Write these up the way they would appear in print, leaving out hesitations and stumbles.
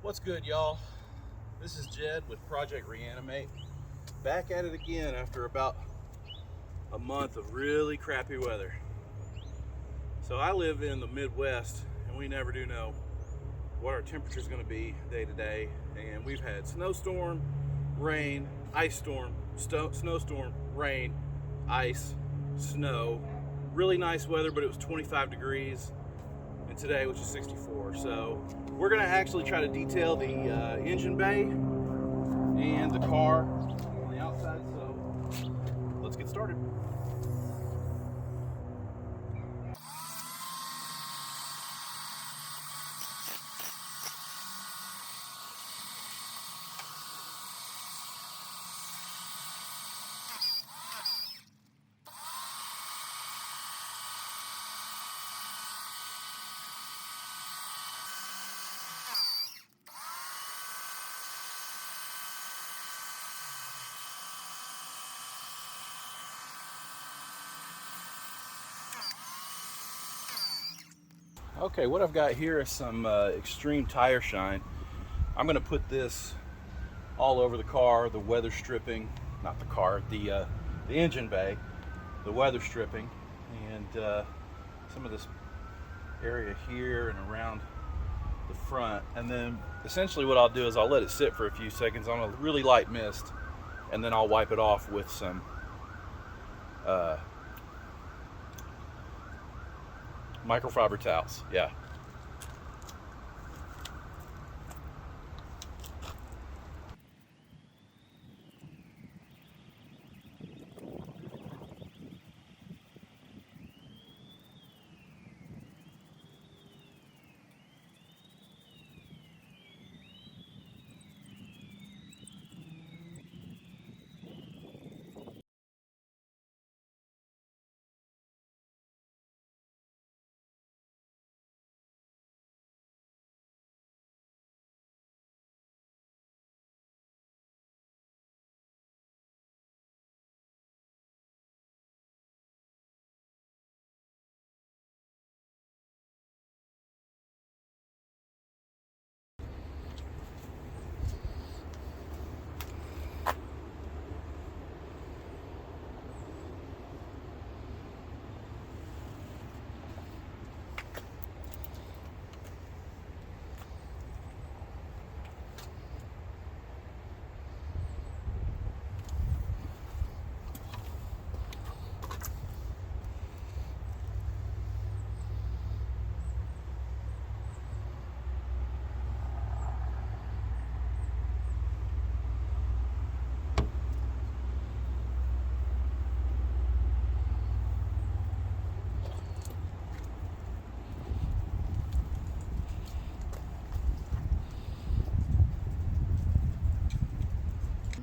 What's good, y'all? This is Jed with Project Reanimate. Back at it again after about a month of really crappy weather. So I live in the Midwest and we never do know what our temperature is going to be day to day. And we've had snowstorm, rain, ice storm, snowstorm, rain, ice, snow. Really nice weather, but it was 25 degrees. And today, which is 64. So we're going to actually try to detail the engine bay and the car on the outside. So let's get started. Okay, what I've got here is some extreme tire shine. I'm going to put this all over the car, the weather stripping, not the car, the engine bay, the weather stripping, and some of this area here and around the front. And then essentially what I'll do is I'll let it sit for a few seconds on a really light mist, and then I'll wipe it off with some microfiber towels. Yeah.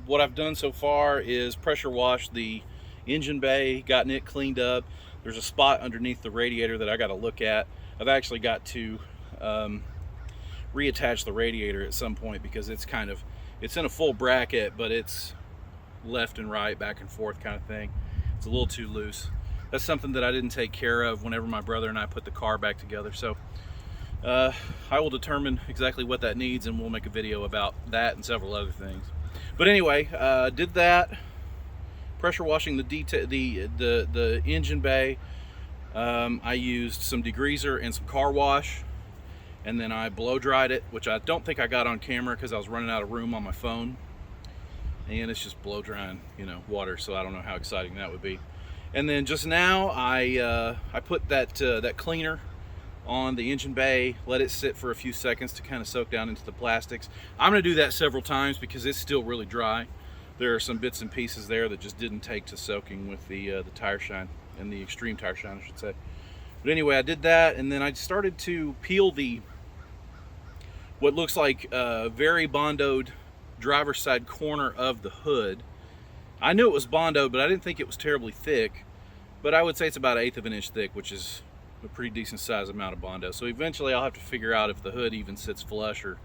What I've done so far is pressure wash the engine bay, gotten it cleaned up. There's a spot underneath the radiator that I got to look at. I've actually got to reattach the radiator at some point because it's in a full bracket, but it's left and right, back and forth kind of thing. It's a little too loose. That's something that I didn't take care of whenever my brother and I put the car back together. So I will determine exactly what that needs, and we'll make a video about that and several other things. But anyway, did that, pressure washing the engine bay. I used some degreaser and some car wash, and then I blow dried it, which I don't think I got on camera because I was running out of room on my phone. And it's just blow drying, water, so I don't know how exciting that would be. And then just now, I put that cleaner on the engine bay, let it sit for a few seconds to kind of soak down into the plastics. I'm going to do that several times because it's still really dry. There are some bits and pieces there that just didn't take to soaking with the tire shine, and the extreme tire shine, I should say. But anyway, I did that, and then I started to peel what looks like very bondoed driver's side corner of the hood. I knew it was bondoed, but I didn't think it was terribly thick. But I would say it's about 1/8 of an inch thick, which is a pretty decent size amount of Bondo. So eventually I'll have to figure out if the hood even sits flush, or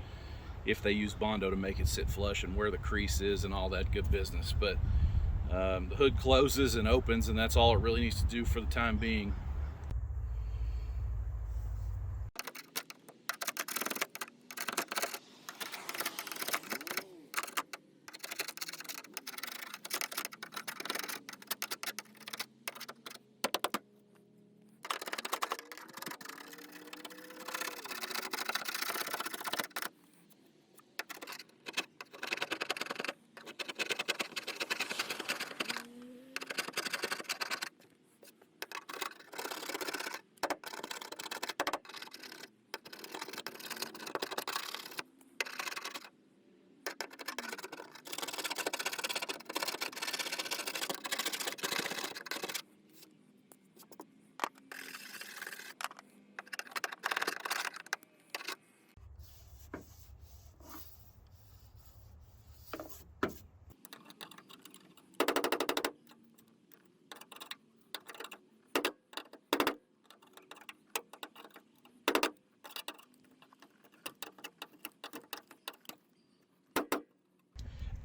if they use Bondo to make it sit flush, and where the crease is and all that good business. But the hood closes and opens, and that's all it really needs to do for the time being.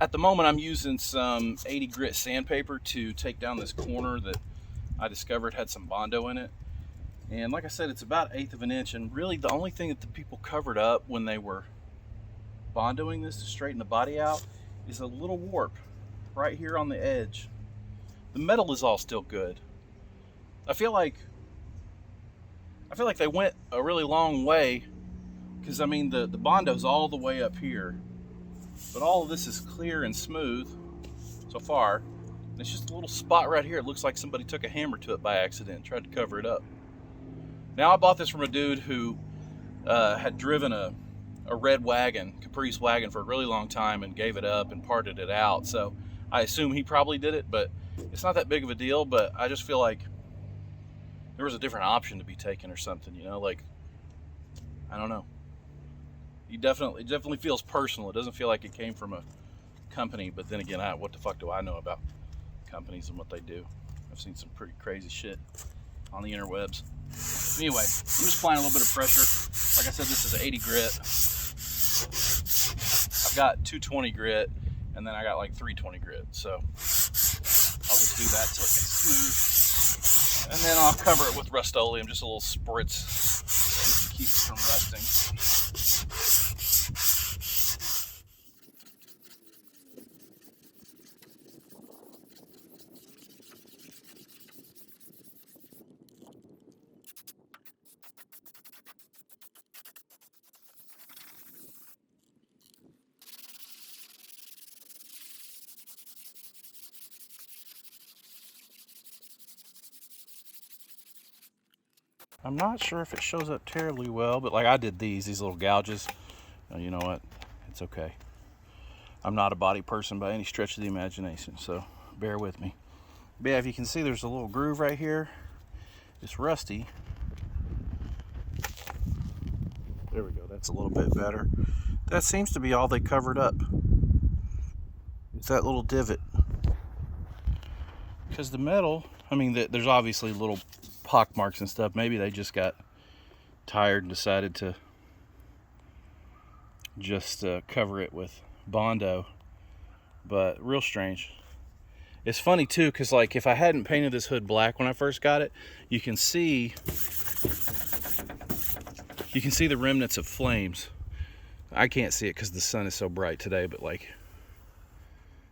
At the moment, I'm using some 80 grit sandpaper to take down this corner that I discovered had some Bondo in it. And like I said, it's about 1/8 of an inch, and really the only thing that the people covered up when they were Bondoing this to straighten the body out is a little warp right here on the edge. The metal is all still good. I feel like they went a really long way, because I mean the Bondo's all the way up here, but all of this is clear and smooth so far. And it's just a little spot right here. It looks like somebody took a hammer to it by accident and tried to cover it up. Now, I bought this from a dude who had driven a red wagon, Caprice wagon, for a really long time and gave it up and parted it out. So I assume he probably did it, but it's not that big of a deal. But I just feel like there was a different option to be taken or something, you know, like, I don't know. It definitely feels personal. It doesn't feel like it came from a company, but then again, what the fuck do I know about companies and what they do? I've seen some pretty crazy shit on the interwebs. Anyway, I'm just applying a little bit of pressure. Like I said, this is 80 grit. I've got 220 grit, and then I got like 320 grit. So I'll just do that till it gets smooth. And then I'll cover it with Rust-Oleum, just a little spritz, just to keep it from rusting. I'm not sure if it shows up terribly well, but like I did these little gouges. You know what? It's okay. I'm not a body person by any stretch of the imagination, so bear with me. But yeah, if you can see, there's a little groove right here. It's rusty. There we go. That's a little bit better. That seems to be all they covered up. It's that little divot. Because the metal, I mean, there's obviously little pock marks and stuff. Maybe they just got tired and decided to just cover it with Bondo. But real strange. It's funny too, because like if I hadn't painted this hood black when I first got it, you can see the remnants of flames. I can't see it because the sun is so bright today, but like,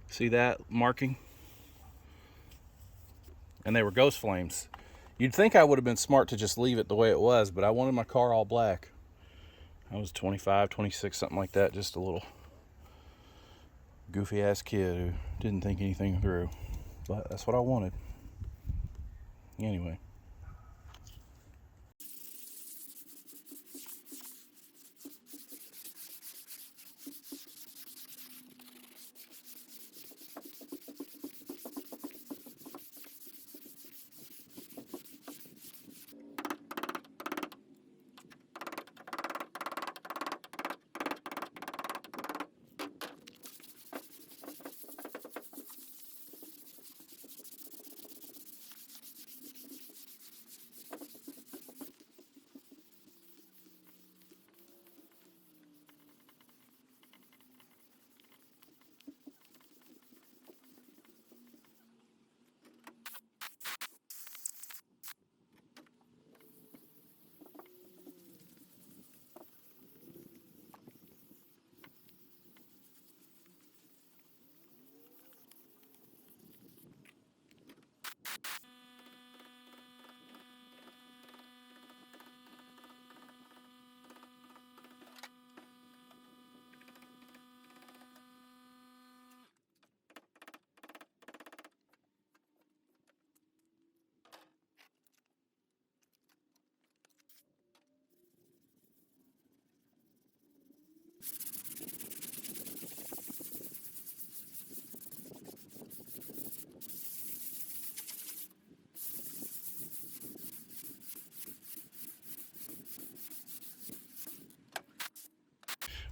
see that marking? And they were ghost flames. You'd think I would have been smart to just leave it the way it was, but I wanted my car all black. I was 25, 26, something like that. Just a little goofy ass kid who didn't think anything through. But that's what I wanted. Anyway.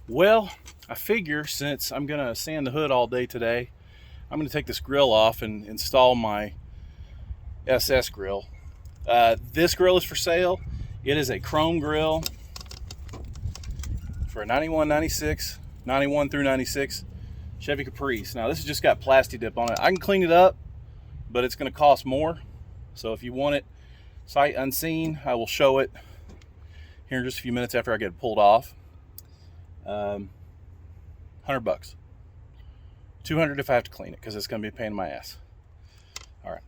Well, I figure since I'm gonna sand the hood all day today, I'm gonna take this grill off and install my SS grill. This grill is for sale. It is a chrome grill for a 91 through 96 Chevy Caprice. Now this has just got plasti dip on it. I can clean it up, but it's going to cost more. So if you want it sight unseen, I will show it here in just a few minutes after I get it pulled off. $100. $200 if I have to clean it, because it's going to be a pain in my ass. All right.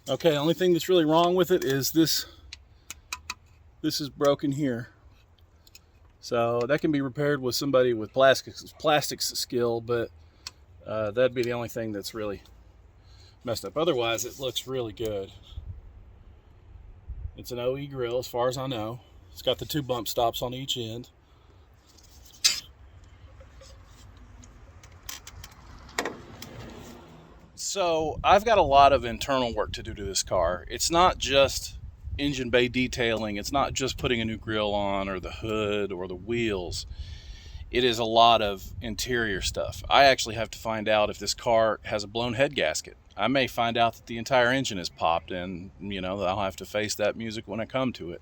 Okay, the only thing that's really wrong with it is this is broken here. So that can be repaired with somebody with plastics skill, but that'd be the only thing that's really messed up. Otherwise, it looks really good. It's an OE grill as far as I know. It's got the 2 bump stops on each end. So I've got a lot of internal work to do to this car. It's not just engine bay detailing. It's not just putting a new grille on or the hood or the wheels. It is a lot of interior stuff. I actually have to find out if this car has a blown head gasket. I may find out that the entire engine is popped, and I'll have to face that music when I come to it.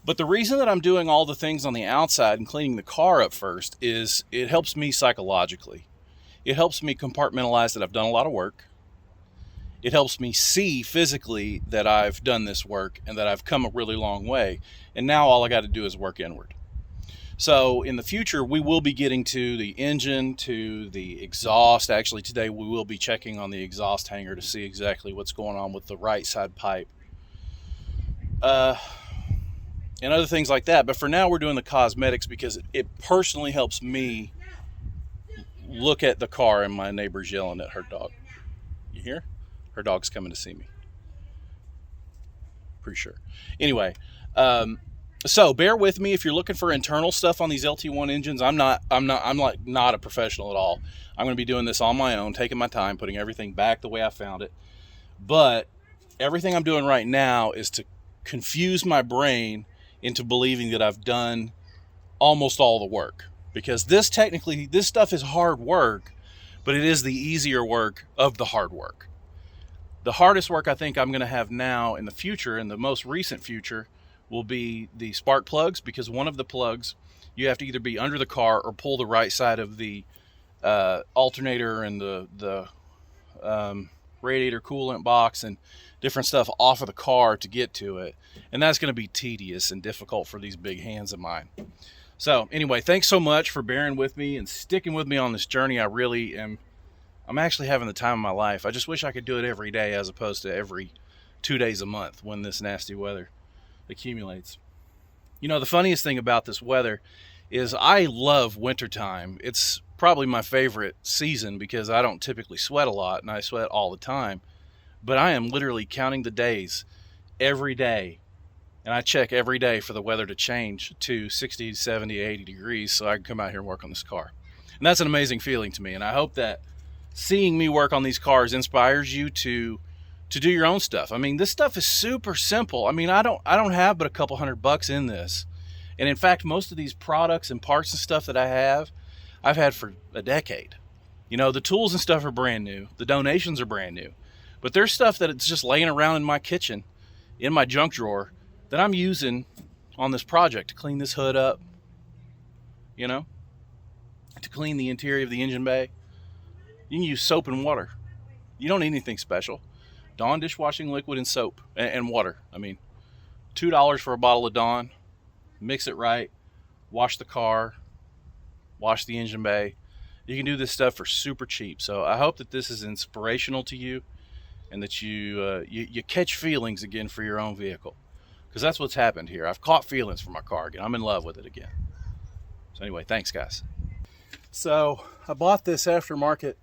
But the reason that I'm doing all the things on the outside and cleaning the car up first is it helps me psychologically. It helps me compartmentalize that I've done a lot of work. It helps me see physically that I've done this work and that I've come a really long way. And now all I got to do is work inward. So in the future, we will be getting to the engine, to the exhaust. Actually, today we will be checking on the exhaust hanger to see exactly what's going on with the right side pipe. And other things like that. But for now, we're doing the cosmetics because it personally helps me look at the car and my neighbor's yelling at her dog. You hear? Her dog's coming to see me. Pretty sure. Anyway, so bear with me if you're looking for internal stuff on these LT1 engines. I'm not a professional at all. I'm going to be doing this on my own, taking my time, putting everything back the way I found it. But everything I'm doing right now is to confuse my brain into believing that I've done almost all the work. Because this stuff is hard work, but it is the easier work of the hard work. The hardest work I think I'm going to have now in the future, in the most recent future, will be the spark plugs, because one of the plugs, you have to either be under the car or pull the right side of the alternator and the radiator coolant box and different stuff off of the car to get to it. And that's going to be tedious and difficult for these big hands of mine. So anyway, thanks so much for bearing with me and sticking with me on this journey. I'm actually having the time of my life. I just wish I could do it every day as opposed to every 2 days a month when this nasty weather accumulates. The funniest thing about this weather is I love wintertime. It's probably my favorite season because I don't typically sweat a lot and I sweat all the time. But I am literally counting the days every day. And I check every day for the weather to change to 60, 70, 80 degrees so I can come out here and work on this car. And that's an amazing feeling to me. And I hope that seeing me work on these cars inspires you to do your own stuff. I mean, this stuff is super simple. I mean, I don't have but a couple $100 in this. And in fact, most of these products and parts and stuff that I've had for a decade. The tools and stuff are brand new. The donations are brand new. But there's stuff that it's just laying around in my kitchen, in my junk drawer, that I'm using on this project to clean this hood up, to clean the interior of the engine bay. You can use soap and water. You don't need anything special. Dawn dishwashing liquid and soap and water. I mean, $2 for a bottle of Dawn. Mix it right. Wash the car. Wash the engine bay. You can do this stuff for super cheap. So I hope that this is inspirational to you and that you catch feelings again for your own vehicle, because that's what's happened here. I've caught feelings for my car again. I'm in love with it again. So anyway, thanks guys. So I bought this aftermarket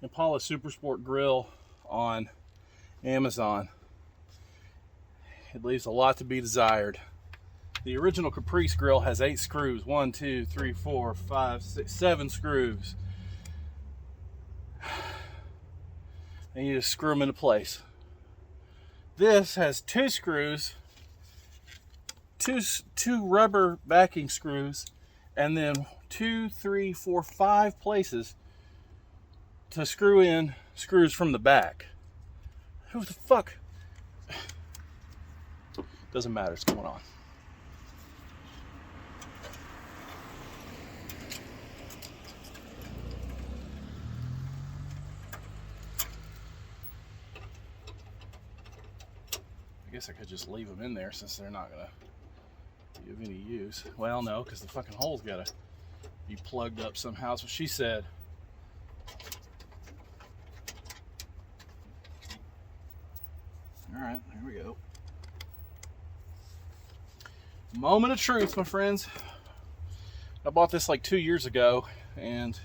Impala Super Sport Grille on Amazon. It leaves a lot to be desired. The original Caprice grill has 8 screws. 1, 2, 3, 4, 5, 6, 7 screws. And you just screw them into place. This has 2 screws, two rubber backing screws, and then 2, 3, 4, 5 places to screw in screws from the back. Who the fuck? Doesn't matter, it's going on. I guess I could just leave them in there since they're not gonna be of any use. Well, no, because the fucking hole's gotta be plugged up somehow. That's what she said. All right, here we go. Moment of truth, my friends. I bought this like 2 years ago and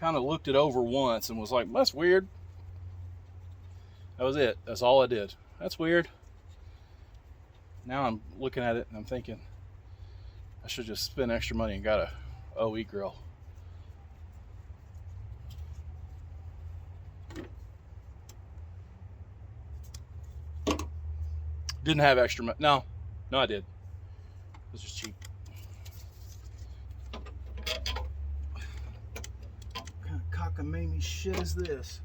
kind of looked it over once and was like, that's weird. That was it. That's all I did. That's weird. Now I'm looking at it and I'm thinking I should just spend extra money and got a OE grill. Didn't have extra money. No, I did. It was just cheap. What kind of cockamamie shit is this?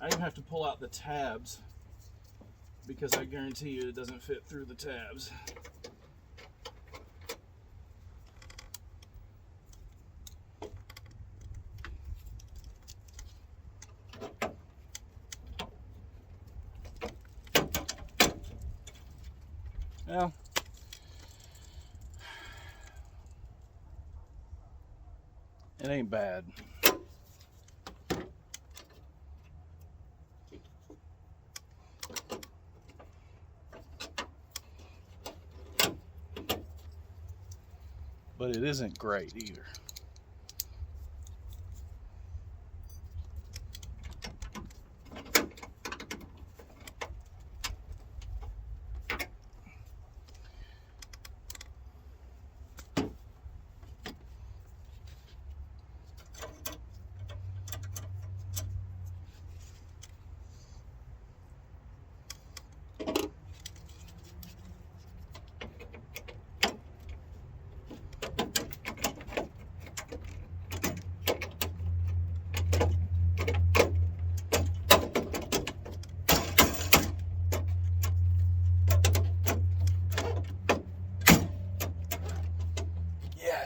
I even have to pull out the tabs because I guarantee you it doesn't fit through the tabs. Well, it ain't bad. But it isn't great either.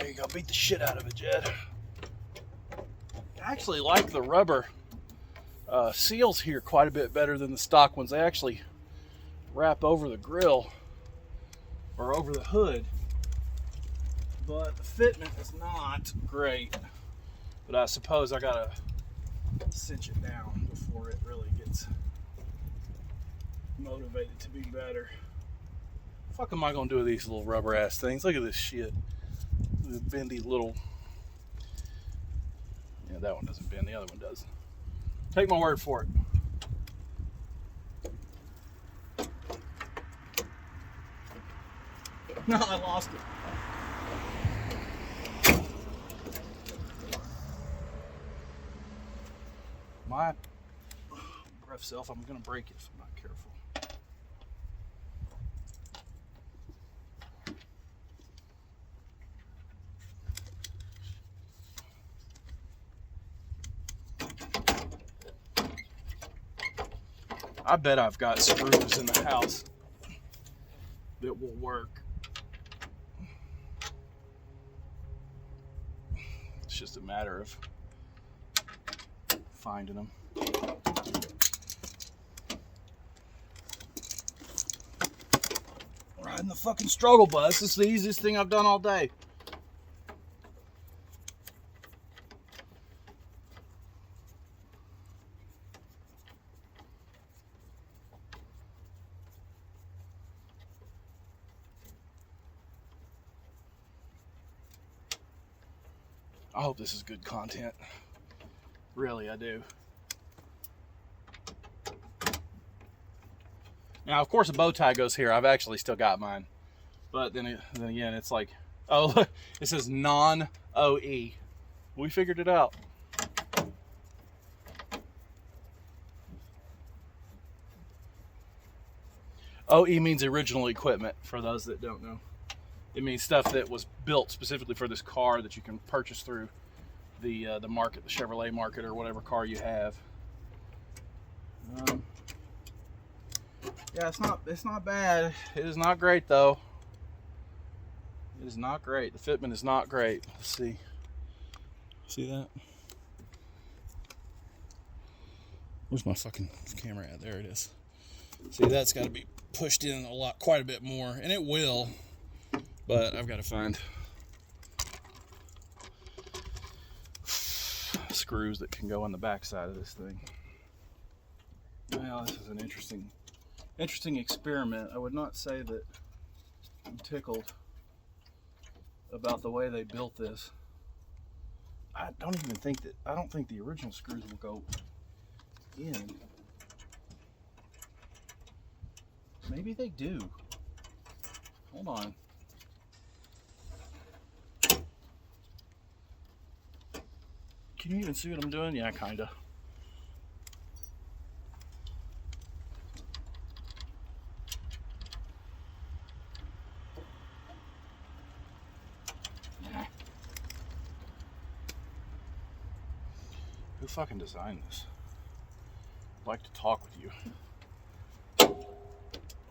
There you go, beat the shit out of it, Jed. I actually like the rubber seals here quite a bit better than the stock ones. They actually wrap over the grill or over the hood, but the fitment is not great. But I suppose I gotta cinch it down before it really gets motivated to be better. The fuck am I gonna do with these little rubber ass things? Look at this shit. The bendy little, yeah, that one doesn't bend, the other one does. Take my word for it. No, I lost it. My rough self, I'm gonna break it if I'm not careful. I bet I've got screws in the house that will work. It's just a matter of finding them. riding the fucking struggle bus. This is the easiest thing I've done all day. I hope this is good content. Really, I do. Now, of course, a bow tie goes here. I've actually still got mine. But then again, it's like, oh, look, it says non-OE. We figured it out. OE means original equipment, for those that don't know. It means stuff that was built specifically for this car that you can purchase through the market, the Chevrolet market, or whatever car you have. Yeah, it's not bad. It is not great though. It is not great. The fitment is not great. Let's see. See that? Where's my fucking camera at? There it is. See, that's got to be pushed in quite a bit more, and it will. But I've got to find screws that can go on the back side of this thing. Well, this is an interesting experiment. I would not say that I'm tickled about the way they built this. I don't think the original screws will go in. Maybe they do. Hold on. Can you even see what I'm doing? Yeah, kinda. Who fucking designed this? I'd like to talk with you.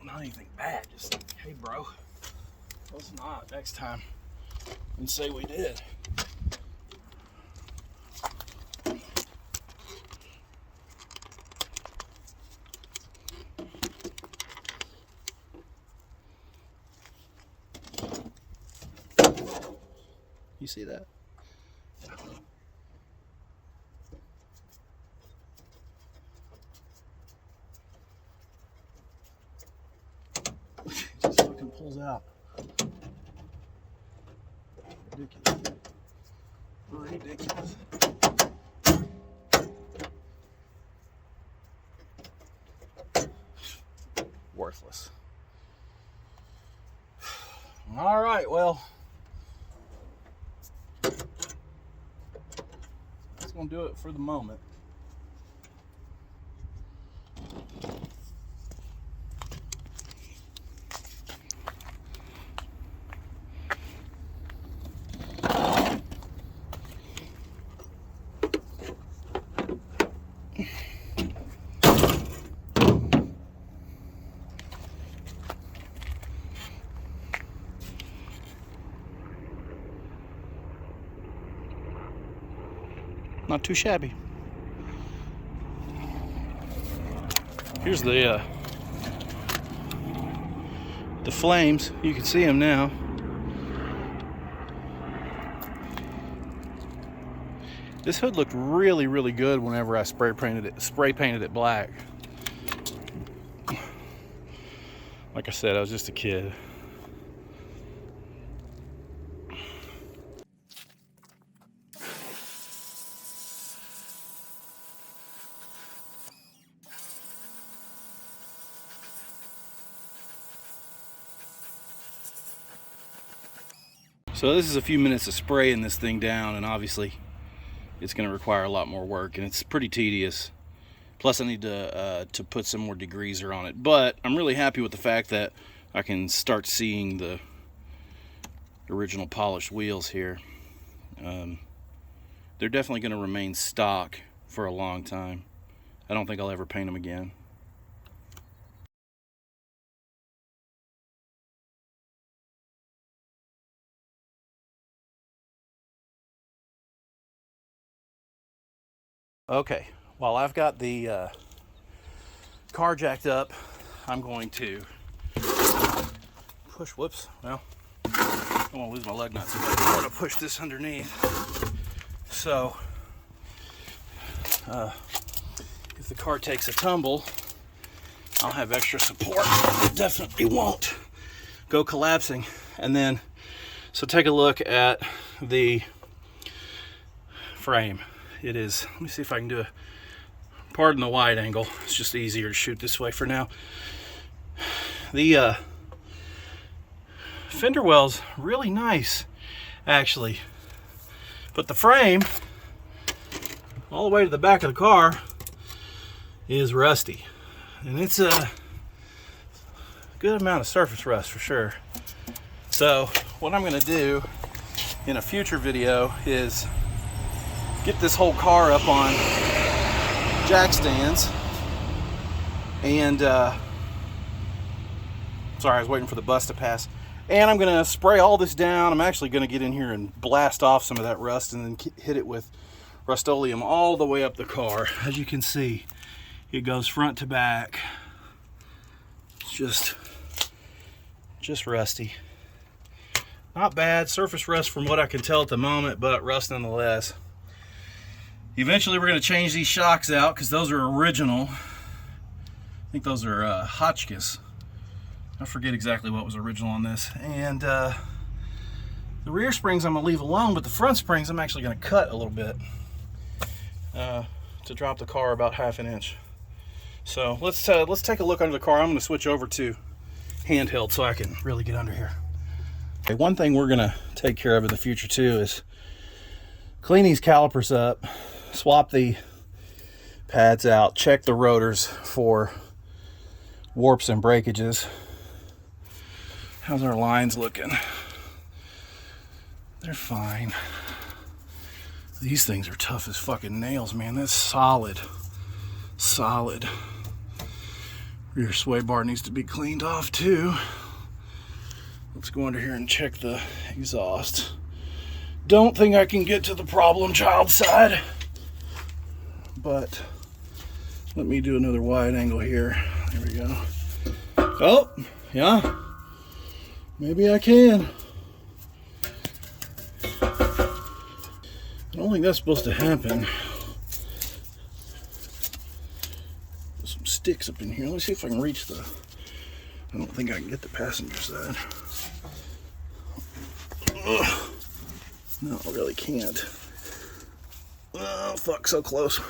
Not anything bad, just like, hey bro, let's not next time and say we did. You see that? It just fucking pulls out. Ridiculous. Ridiculous. Worthless. All right, well, that's gonna do it for the moment. Not too shabby. Here's the flames. You can see them now. This hood looked really, really good whenever I spray painted it black. Like I said, I was just a kid. So this is a few minutes of spraying this thing down, and obviously it's going to require a lot more work, and it's pretty tedious. Plus I need to put some more degreaser on it. But I'm really happy with the fact that I can start seeing the original polished wheels here. They're definitely going to remain stock for a long time. I don't think I'll ever paint them again. Okay, while I've got the car jacked up, I'm going to push, whoops, well, I don't want to lose my lug nuts. I want to push this underneath. So, if the car takes a tumble, I'll have extra support. It definitely won't go collapsing. And then, so take a look at the frame. It is, let me see if I can do a, pardon the wide angle, it's just easier to shoot this way for now. The fender well's really nice, actually. But the frame, all the way to the back of the car, is rusty. And it's a good amount of surface rust for sure. So what I'm gonna do in a future video is get this whole car up on jack stands and sorry, I was waiting for the bus to pass. And I'm gonna spray all this down. I'm actually gonna get in here and blast off some of that rust and then hit it with Rust-Oleum all the way up the car. As you can see, it goes front to back. It's just rusty. Not bad, surface rust from what I can tell at the moment, but rust nonetheless. Eventually we're gonna change these shocks out because those are original. I think those are Hotchkiss. I forget exactly what was original on this. And the rear springs I'm gonna leave alone, but the front springs I'm actually gonna cut a little bit to drop the car about ½ an inch. So let's take a look under the car. I'm gonna switch over to handheld so I can really get under here. Okay, one thing we're gonna take care of in the future too is clean these calipers up, swap the pads out, check the rotors for warps and breakages. How's our lines looking? They're fine. These things are tough as fucking nails, man. That's solid. Solid. Rear sway bar needs to be cleaned off too. Let's go under here and check the exhaust. Don't think I can get to the problem child side, but let me do another wide angle here. There we go. Oh, yeah. Maybe I can. I don't think that's supposed to happen. There's some sticks up in here. Let me see if I can reach the... I don't think I can get the passenger side. Ugh. No, I really can't. Oh, fuck, so close.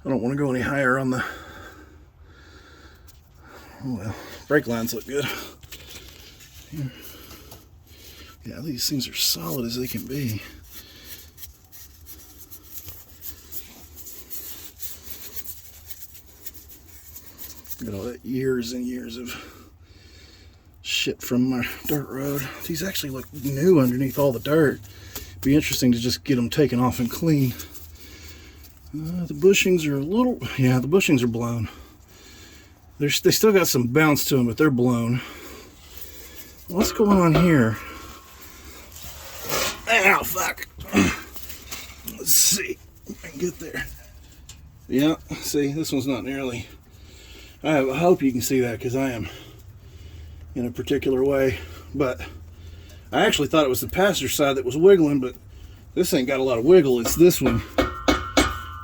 I don't want to go any higher on the... Oh, well, brake lines look good. Yeah, these things are solid as they can be. Got all that years and years of shit from my dirt road. These actually look new underneath all the dirt. Be interesting to just get them taken off and clean. The bushings are a little, yeah, the bushings are blown. They still got some bounce to them, but they're blown. What's going on here? Ow, fuck. Let's see if I can get there. Yeah, see, this one's not nearly... I hope you can see that because I am in a particular way. But I actually thought it was the passenger side that was wiggling, but this ain't got a lot of wiggle. It's this one.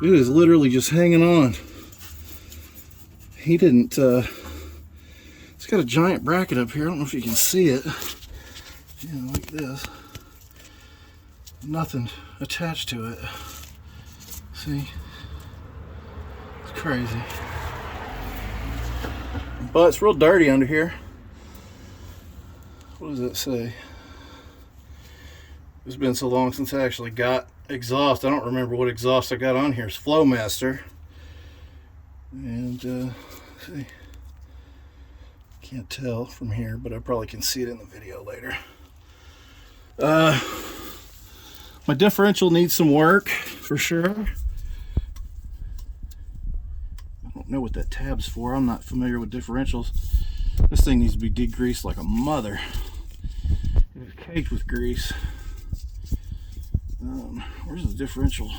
It is literally just hanging on. He didn't... It's got a giant bracket up here. I don't know if you can see it. Yeah, like this. Nothing attached to it. See? It's crazy. But it's real dirty under here. What does it say? It's been so long since I actually got exhaust. I don't remember what exhaust I got on here. It's Flowmaster. And, see. Can't tell from here, but I probably can see it in the video later. My differential needs some work for sure. I don't know what that tab's for. I'm not familiar with differentials. This thing needs to be degreased like a mother. It's caked with grease. Where's the differential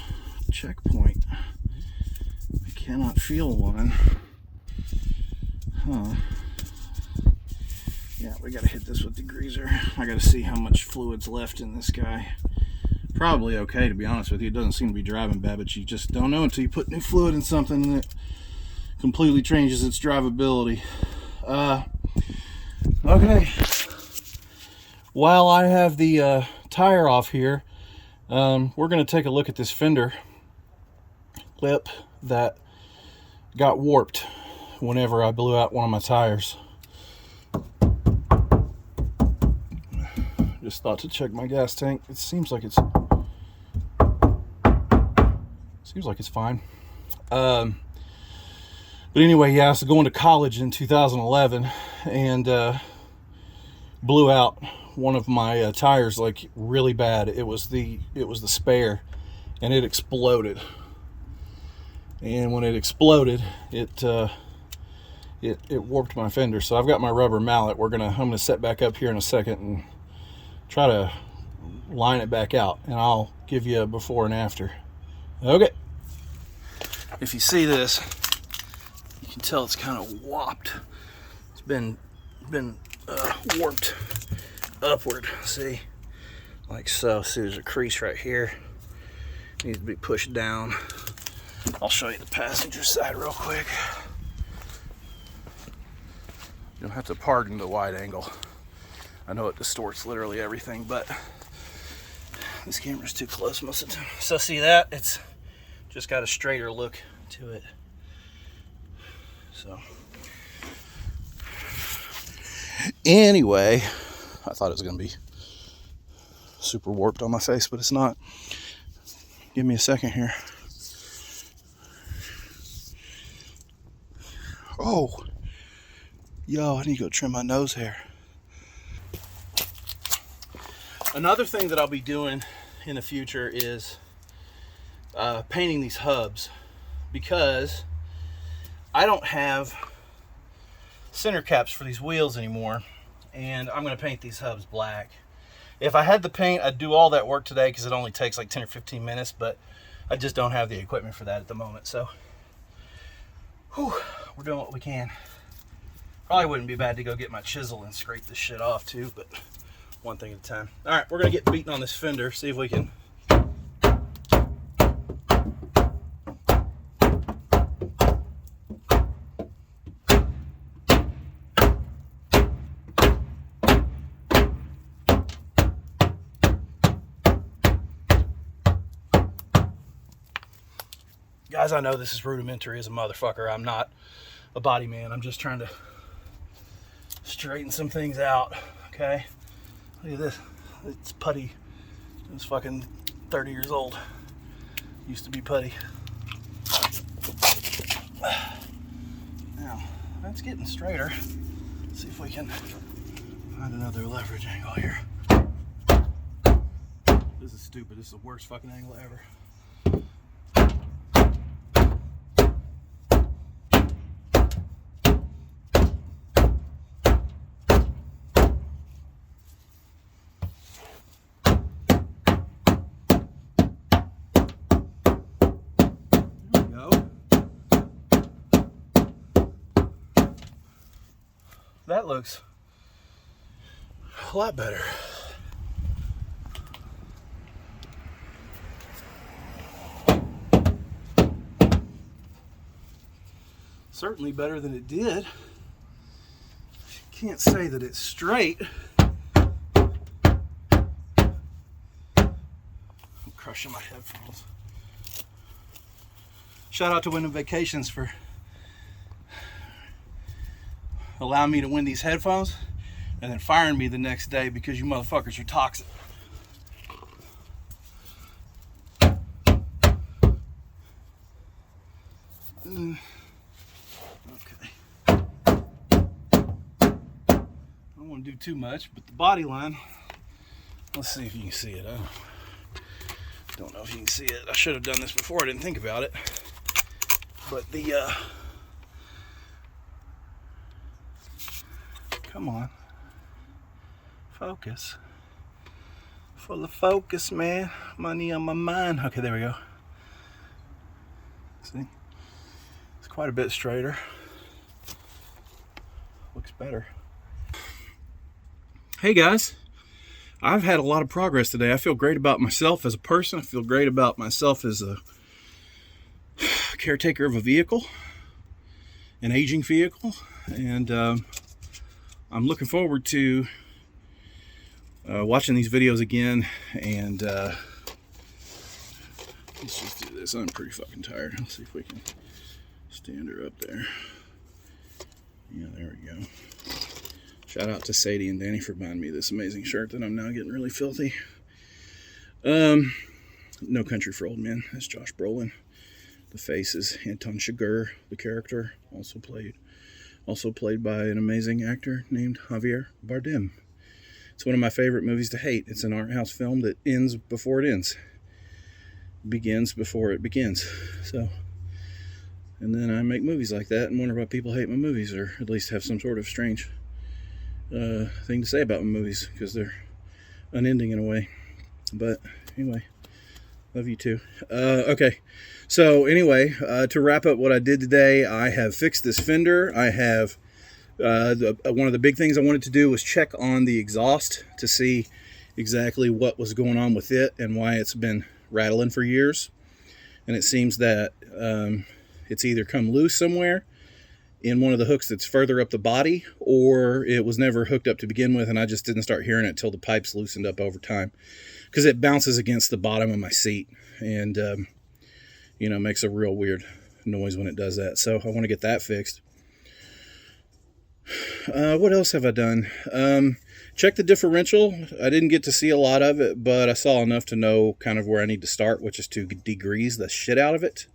checkpoint? I cannot feel one. Huh. Yeah, we gotta hit this with the greaser. I gotta see how much fluid's left in this guy. Probably okay, to be honest with you. It doesn't seem to be driving bad, but you just don't know until you put new fluid in something and it completely changes its drivability. Okay. While I have the tire off here, we're going to take a look at this fender lip that got warped whenever I blew out one of my tires. Just thought to check my gas tank. It seems like it's fine. But anyway, yeah, I was going to college in 2011 and blew out one of my tires like really bad. It was the spare, and it exploded. And when it exploded, it warped my fender. So I've got my rubber mallet. I'm gonna set back up here in a second and try to line it back out, and I'll give you a before and after. Okay. If you see this, you can tell it's kind of warped. It's been warped upward. See, like so. See, there's a crease right here. It needs to be pushed down. I'll show you the passenger side real quick. You'll have to pardon the wide angle. I know it distorts literally everything, but this camera's too close most of the time. So see that? It's just got a straighter look to it. So anyway, I thought it was gonna be super warped on my face, but it's not. Give me a second here. Oh, yo, I need to go trim my nose hair. Another thing that I'll be doing in the future is painting these hubs, because I don't have center caps for these wheels anymore, and I'm going to paint these hubs black. If I had the paint, I'd do all that work today because it only takes like 10 or 15 minutes, but I just don't have the equipment for that at the moment. So whew, we're doing what we can. Probably wouldn't be bad to go get my chisel and scrape this shit off too, but one thing at a time. All right, we're gonna get beaten on this fender, see if we can. Guys, I know this is rudimentary as a motherfucker. I'm not a body man. I'm just trying to straighten some things out, okay? Look at this. It's putty. It's fucking 30 years old. Used to be putty. Now, that's getting straighter. Let's see if we can find another leverage angle here. This is stupid. This is the worst fucking angle ever. That looks a lot better. Certainly better than it did. Can't say that it's straight. I'm crushing my headphones. Shout out to Wyndham Vacations for allowing me to win these headphones and then firing me the next day because you motherfuckers are toxic. Okay. I don't want to do too much, but the body line, let's see if you can see it. I don't know if you can see it. I should have done this before. I didn't think about it. But the come on. Focus. Full of focus, man. Money on my mind. Okay, there we go. See? It's quite a bit straighter. Looks better. Hey guys, I've had a lot of progress today. I feel great about myself as a person. I feel great about myself as a caretaker of a vehicle, an aging vehicle, and I'm looking forward to watching these videos again. And let's just do this. I'm pretty fucking tired. Let's see if we can stand her up there. Yeah, there we go. Shout out to Sadie and Danny for buying me this amazing shirt that I'm now getting really filthy. No Country for Old Men. That's Josh Brolin. The face is Anton Chigurh, the character, also played by an amazing actor named Javier Bardem. It's one of my favorite movies to hate. It's an art house film that ends before it ends. Begins before it begins. So, and then I make movies like that and wonder why people hate my movies, or at least have some sort of strange thing to say about my movies, because they're unending in a way. But anyway, love you too. Okay, so anyway, to wrap up what I did today, I have fixed this fender. I have one of the big things I wanted to do was check on the exhaust to see exactly what was going on with it and why it's been rattling for years. And it seems that it's either come loose somewhere in one of the hooks that's further up the body, or it was never hooked up to begin with, and I just didn't start hearing it till the pipes loosened up over time, because it bounces against the bottom of my seat and makes a real weird noise when it does that. So I want to get that fixed. What else have I done? Check the differential. I didn't get to see a lot of it, but I saw enough to know kind of where I need to start, which is to degrease the shit out of it.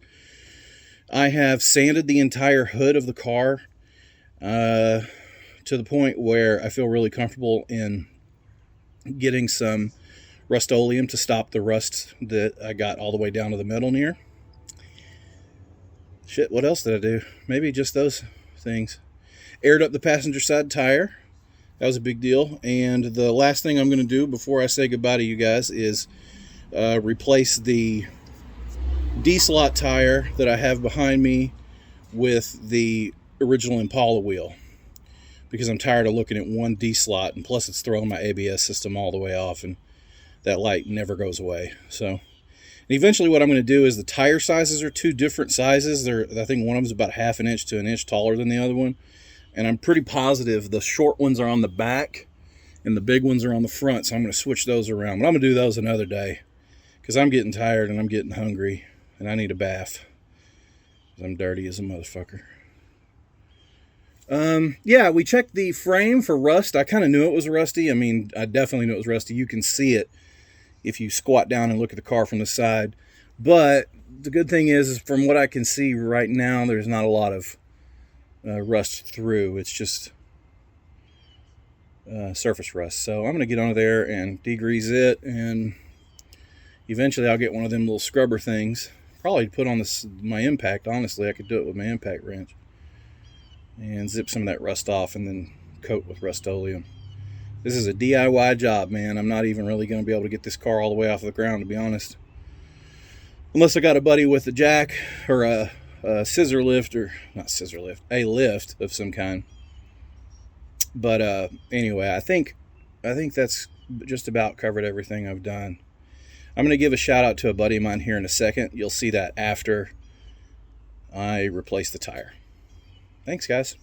I have sanded the entire hood of the car to the point where I feel really comfortable in getting some Rust-Oleum to stop the rust that I got all the way down to the metal near. Shit, what else did I do? Maybe just those things. Aired up the passenger side tire. That was a big deal. And the last thing I'm going to do before I say goodbye to you guys is replace the D-slot tire that I have behind me with the original Impala wheel, because I'm tired of looking at one D-slot, and plus it's throwing my ABS system all the way off, and that light never goes away. So eventually what I'm going to do is, the tire sizes are two different sizes. I think one of them is about half an inch to an inch taller than the other one, and I'm pretty positive the short ones are on the back and the big ones are on the front, so I'm going to switch those around. But I'm going to do those another day, because I'm getting tired and I'm getting hungry and I need a bath. I'm dirty as a motherfucker. Yeah, we checked the frame for rust. I kind of knew it was rusty. I mean, I definitely knew it was rusty. You can see it if you squat down and look at the car from the side. But the good thing is from what I can see right now, there's not a lot of rust through. It's just surface rust. So I'm going to get under there and degrease it, and eventually I'll get one of them little scrubber things. Probably put on my impact. Honestly, I could do it with my impact wrench and zip some of that rust off and then coat with Rust-Oleum. This is a DIY job, man. I'm not even really going to be able to get this car all the way off the ground, to be honest. Unless I got a buddy with a jack or a scissor lift, or not scissor lift, a lift of some kind. But anyway, I think that's just about covered everything I've done. I'm going to give a shout out to a buddy of mine here in a second. You'll see that after I replace the tire. Thanks, guys.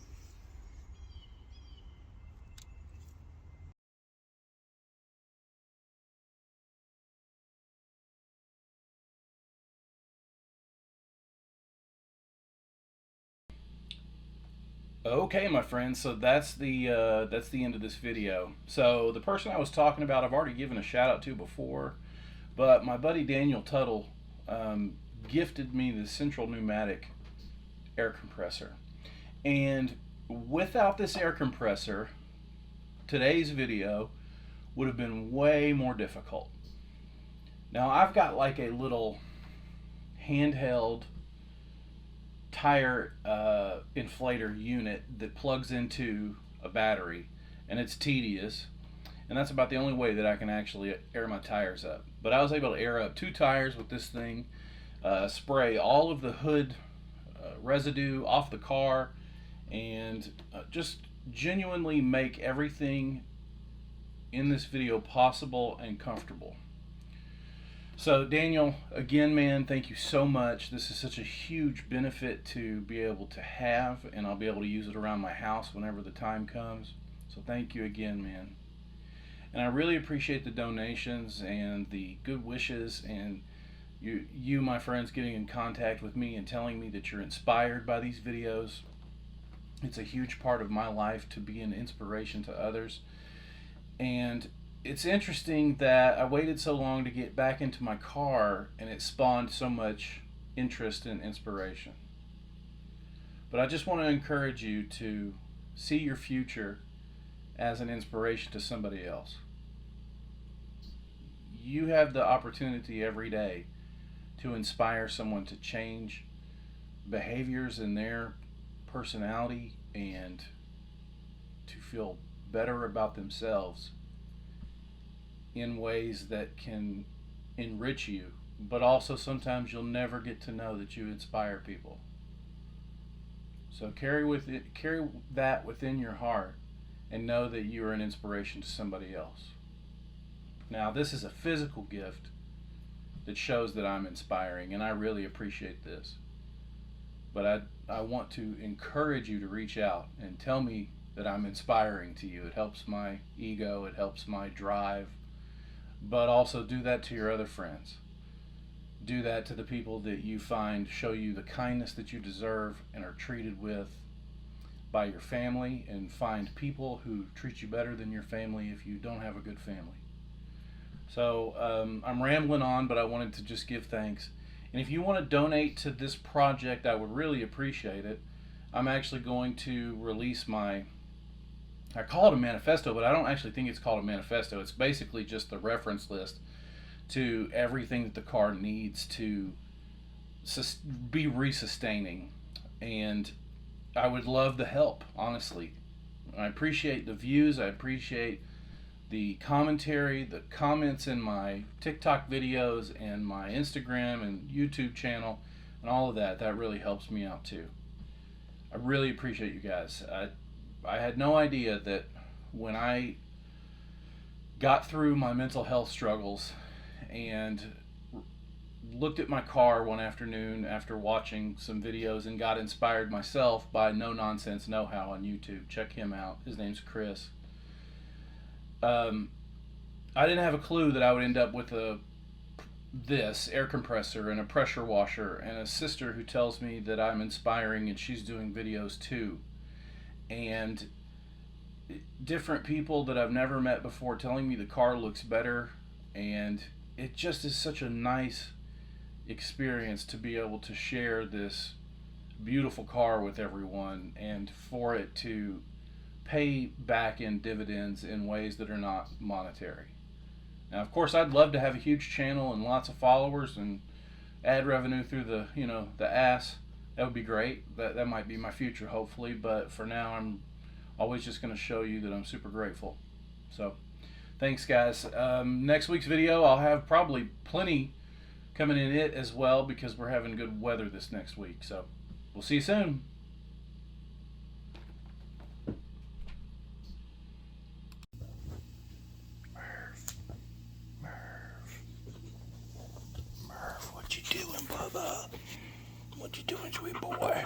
Okay, my friends, so that's the end of this video. So the person I was talking about, I've already given a shout out to before, but my buddy Daniel Tuttle gifted me the Central Pneumatic air compressor. And without this air compressor, today's video would have been way more difficult. Now I've got like a little handheld tire inflator unit that plugs into a battery, and it's tedious, and that's about the only way that I can actually air my tires up. But I was able to air up 2 tires with this thing, spray all of the hood residue off the car, and just genuinely make everything in this video possible and comfortable. So Daniel, again, man, thank you so much. This is such a huge benefit to be able to have, and I'll be able to use it around my house whenever the time comes. So thank you again, man. And I really appreciate the donations and the good wishes, and you my friends, getting in contact with me and telling me that you're inspired by these videos. It's a huge part of my life to be an inspiration to others. And it's interesting that I waited so long to get back into my car, and it spawned so much interest and inspiration. But I just want to encourage you to see your future as an inspiration to somebody else. You have the opportunity every day to inspire someone to change behaviors in their personality and to feel better about themselves in ways that can enrich you, but also sometimes you'll never get to know that you inspire people. So carry that within your heart and know that you are an inspiration to somebody else. Now, this is a physical gift that shows that I'm inspiring, and I really appreciate this. But I want to encourage you to reach out and tell me that I'm inspiring to you. It helps my ego, it helps my drive. But also do that to your other friends. Do that to the people that you find show you the kindness that you deserve and are treated with by your family, and find people who treat you better than your family if you don't have a good family. So I'm rambling on, but I wanted to just give thanks. And if you want to donate to this project, I would really appreciate it. I'm actually going to release I call it a manifesto, but I don't actually think it's called a manifesto. It's basically just the reference list to everything that the car needs to be resustaining. And I would love the help, honestly. I appreciate the views. I appreciate the commentary, the comments in my TikTok videos and my Instagram and YouTube channel and all of that. That really helps me out too. I really appreciate you guys. I had no idea that when I got through my mental health struggles and looked at my car one afternoon after watching some videos and got inspired myself by No Nonsense Know How on YouTube. Check him out. His name's Chris. I didn't have a clue that I would end up with this air compressor and a pressure washer and a sister who tells me that I'm inspiring and she's doing videos too. And different people that I've never met before telling me the car looks better, and it just is such a nice experience to be able to share this beautiful car with everyone and for it to pay back in dividends in ways that are not monetary. Now, of course, I'd love to have a huge channel and lots of followers and ad revenue through the ass. That would be great. That might be my future, hopefully. But for now, I'm always just going to show you that I'm super grateful. So, thanks, guys. Next week's video, I'll have probably plenty coming in it as well, because we're having good weather this next week. So, we'll see you soon. Merv, what you doing, Bubba? What you doing, sweet boy?